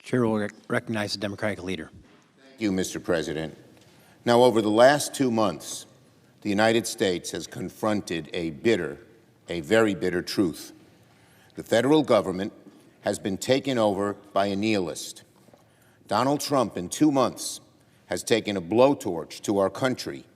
Chair will recognize the Democratic leader. Thank you, Mr. President. Now, over the last 2 months, the United States has confronted a very bitter truth. The federal government has been taken over by a nihilist. Donald Trump, in 2 months, has taken a blowtorch to our country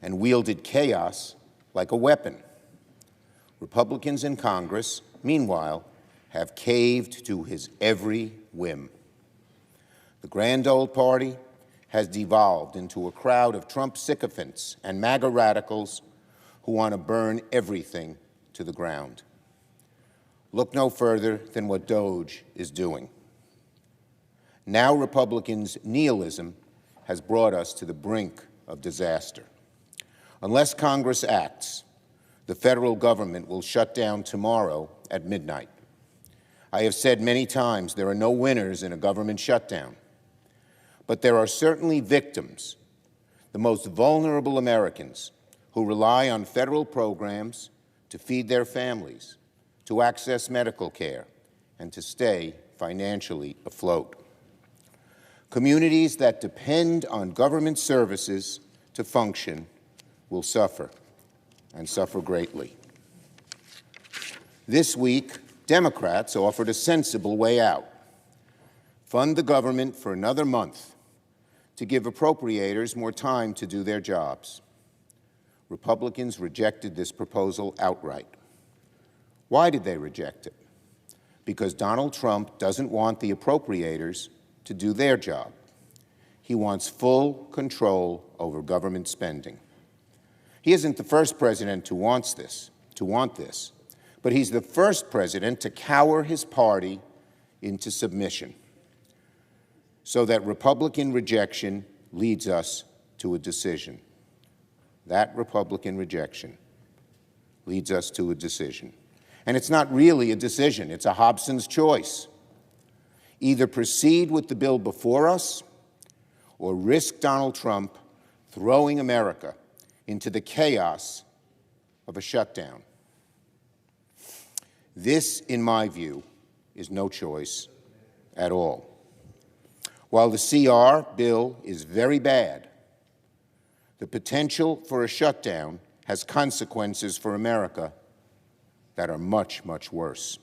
and wielded chaos like a weapon. Republicans in Congress, meanwhile, have caved to his every whim. The grand old party has devolved into a crowd of Trump sycophants and MAGA radicals who want to burn everything to the ground. Look no further than what DOGE is doing. Now Republicans' nihilism has brought us to the brink of disaster. Unless Congress acts, the federal government will shut down tomorrow at midnight. I have said many times there are no winners in a government shutdown, but there are certainly victims, the most vulnerable Americans who rely on federal programs to feed their families, to access medical care, and to stay financially afloat. Communities that depend on government services to function will suffer, and suffer greatly. This week, Democrats offered a sensible way out. Fund the government for another month to give appropriators more time to do their jobs. Republicans rejected this proposal outright. Why did they reject it? Because Donald Trump doesn't want the appropriators to do their job. He wants full control over government spending. He isn't the first president to want this, but he's the first president to cower his party into submission, so that Republican rejection leads us to a decision. That Republican rejection leads us to a decision. And it's not really a decision, it's a Hobson's choice. Either proceed with the bill before us or risk Donald Trump throwing America into the chaos of a shutdown. This, in my view, is no choice at all. While the CR bill is very bad, the potential for a shutdown has consequences for America that are much, much worse.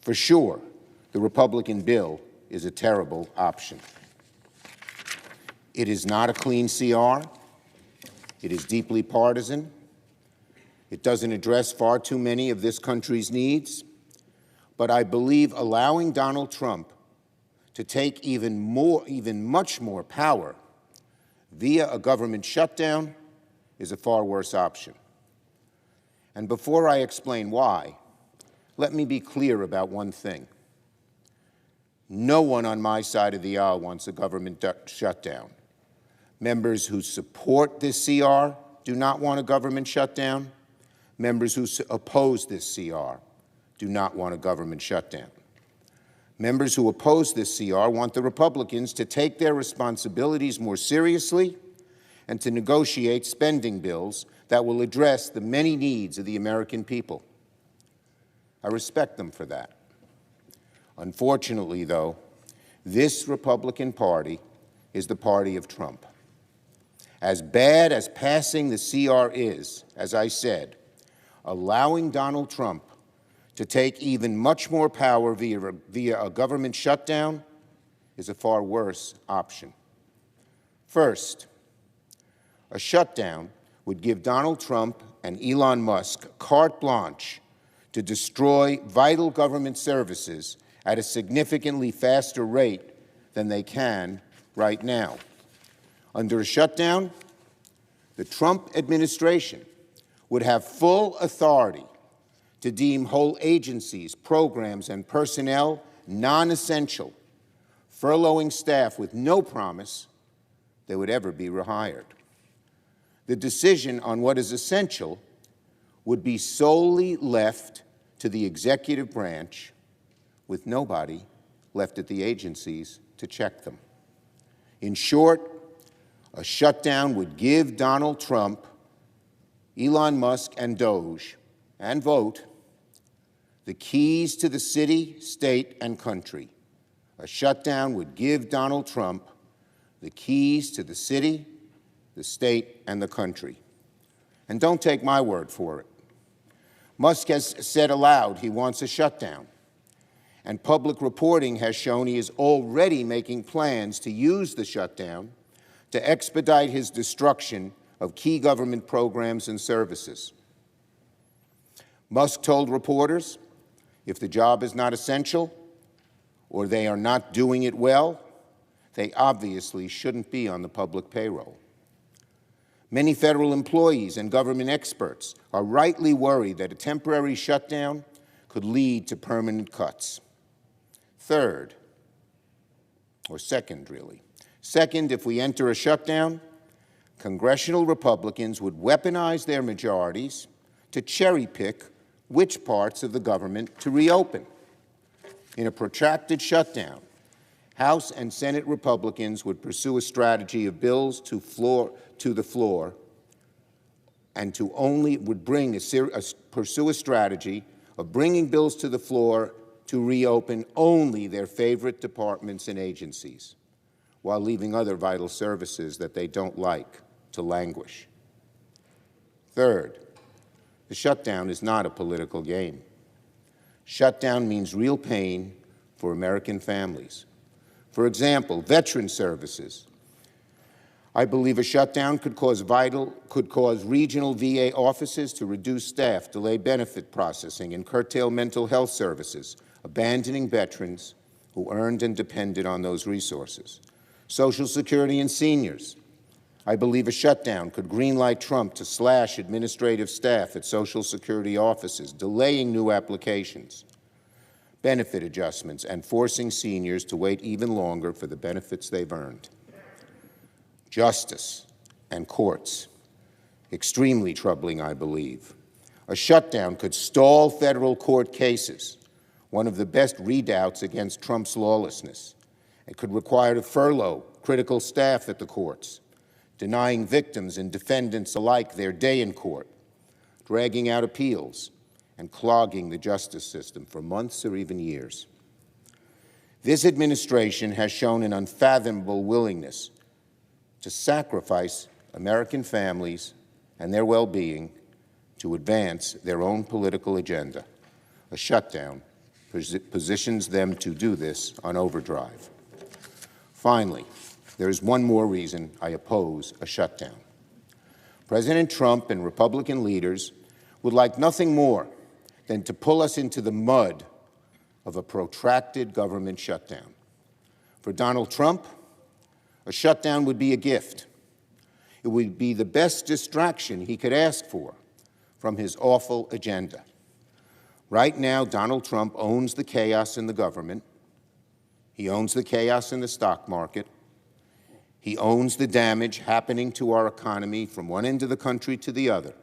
For sure, the Republican bill is a terrible option. It is not a clean CR. It is deeply partisan. It doesn't address far too many of this country's needs. But I believe allowing Donald Trump to take even much more power via a government shutdown is a far worse option. And before I explain why, let me be clear about one thing. No one on my side of the aisle wants a government shutdown. Members who support this CR do not want a government shutdown. Members who oppose this CR do not want a government shutdown. Members who oppose this CR want the Republicans to take their responsibilities more seriously and to negotiate spending bills that will address the many needs of the American people. I respect them for that. Unfortunately, though, this Republican Party is the party of Trump. As bad as passing the CR is, as I said, allowing Donald Trump to take even much more power via a government shutdown is a far worse option. First, a shutdown would give Donald Trump and Elon Musk carte blanche to destroy vital government services at a significantly faster rate than they can right now. Under a shutdown, the Trump administration would have full authority to deem whole agencies, programs, and personnel non-essential, furloughing staff with no promise they would ever be rehired. The decision on what is essential would be solely left to the executive branch, with nobody left at the agencies to check them. In short, a shutdown would give Donald Trump, Elon Musk, and DOGE, and vote, the keys to the city, state, and country, A shutdown would give Donald Trump the keys to the city, the state, and the country. And don't take my word for it. Musk has said aloud he wants a shutdown, and public reporting has shown he is already making plans to use the shutdown to expedite his destruction of key government programs and services. Musk told reporters, if the job is not essential or they are not doing it well, they obviously shouldn't be on the public payroll. Many federal employees and government experts are rightly worried that a temporary shutdown could lead to permanent cuts. Third, or second, really. Second, if we enter a shutdown, congressional Republicans would weaponize their majorities to cherry-pick which parts of the government to reopen. In a protracted shutdown, House and Senate Republicans would pursue a strategy of bills to the floor and pursue a strategy of bringing bills to the floor to reopen only their favorite departments and agencies, while leaving other vital services that they don't like to languish. Third, the shutdown is not a political game. Shutdown means real pain for American families. For example, veteran services. I believe a shutdown could cause regional VA offices to reduce staff, delay benefit processing, and curtail mental health services, abandoning veterans who earned and depended on those resources. Social Security and seniors. I believe a shutdown could greenlight Trump to slash administrative staff at Social Security offices, delaying new applications, benefit adjustments, and forcing seniors to wait even longer for the benefits they've earned. Justice and courts. Extremely troubling, I believe. A shutdown could stall federal court cases, one of the best redoubts against Trump's lawlessness. It could require to furlough critical staff at the courts, denying victims and defendants alike their day in court, dragging out appeals, and clogging the justice system for months or even years. This administration has shown an unfathomable willingness to sacrifice American families and their well-being to advance their own political agenda. A shutdown positions them to do this on overdrive. Finally, there is one more reason I oppose a shutdown. President Trump and Republican leaders would like nothing more than to pull us into the mud of a protracted government shutdown. For Donald Trump, a shutdown would be a gift. It would be the best distraction he could ask for from his awful agenda. Right now, Donald Trump owns the chaos in the government. He owns the chaos in the stock market. He owns the damage happening to our economy from one end of the country to the other.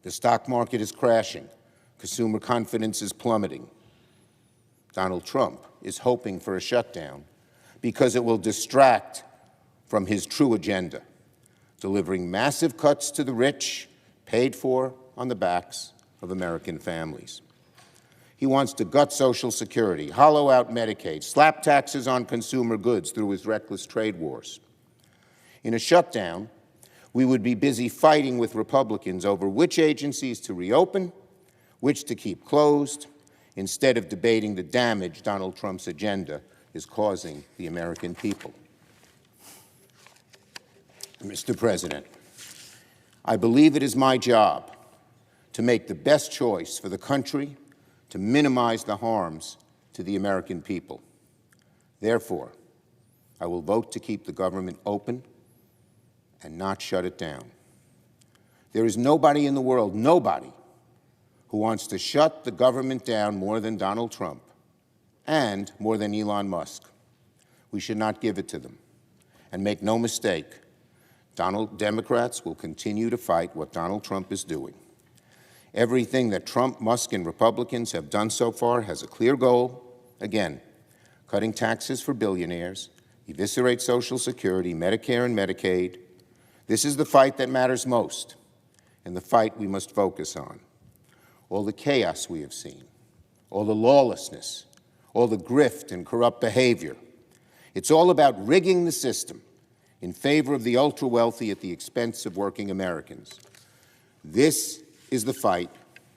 The stock market is crashing. Consumer confidence is plummeting. Donald Trump is hoping for a shutdown because it will distract from his true agenda, delivering massive cuts to the rich, paid for on the backs of American families. He wants to gut Social Security, hollow out Medicaid, slap taxes on consumer goods through his reckless trade wars. In a shutdown, we would be busy fighting with Republicans over which agencies to reopen, which to keep closed, instead of debating the damage Donald Trump's agenda is causing the American people. Mr. President, I believe it is my job to make the best choice for the country to minimize the harms to the American people. Therefore, I will vote to keep the government open and not shut it down. There is nobody in the world, nobody, who wants to shut the government down more than Donald Trump and more than Elon Musk. We should not give it to them. And make no mistake, Democrats will continue to fight what Donald Trump is doing. Everything that Trump, Musk, and Republicans have done so far has a clear goal. Again, cutting taxes for billionaires, eviscerate Social Security, Medicare, and Medicaid. This is the fight that matters most, and the fight we must focus on. All the chaos we have seen, all the lawlessness, all the grift and corrupt behavior. It's all about rigging the system in favor of the ultra-wealthy at the expense of working Americans. This is the fight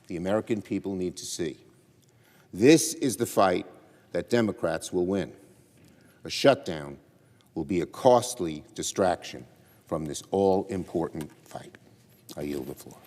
the American people need to see. This is the fight that Democrats will win. A shutdown will be a costly distraction from this all-important fight. I yield the floor.